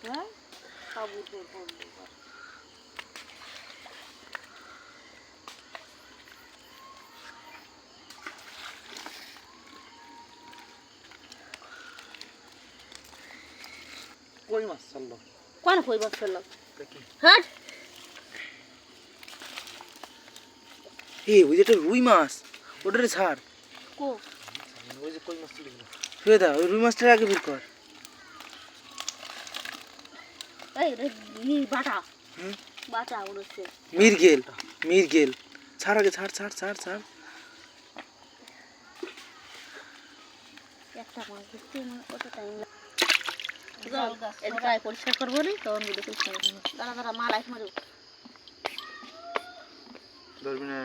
হ্যাঁ সব উঠে পড়লো কই মাছ ছাড়লো কোন কই মাছ ছাড়লো হাট এই ওই যে একটা রুই মাছ ওটারে ছাড় কো ওই যে কই মাছ চলে গেল ফেলে দাও ওই রুই মাছটার আগে বের কর এই রে বাটা বাটা উড়ছে মিরগেল ছাড় আগে ছাড় ছাড় ছাড় ছাড় একটা মাছ ধরতে মানে কত টাইম লাগে এটা পরিষ্কার করবো না তখন দেখে দাঁড়া দাঁড়া মাল আইস মারু ধরবি না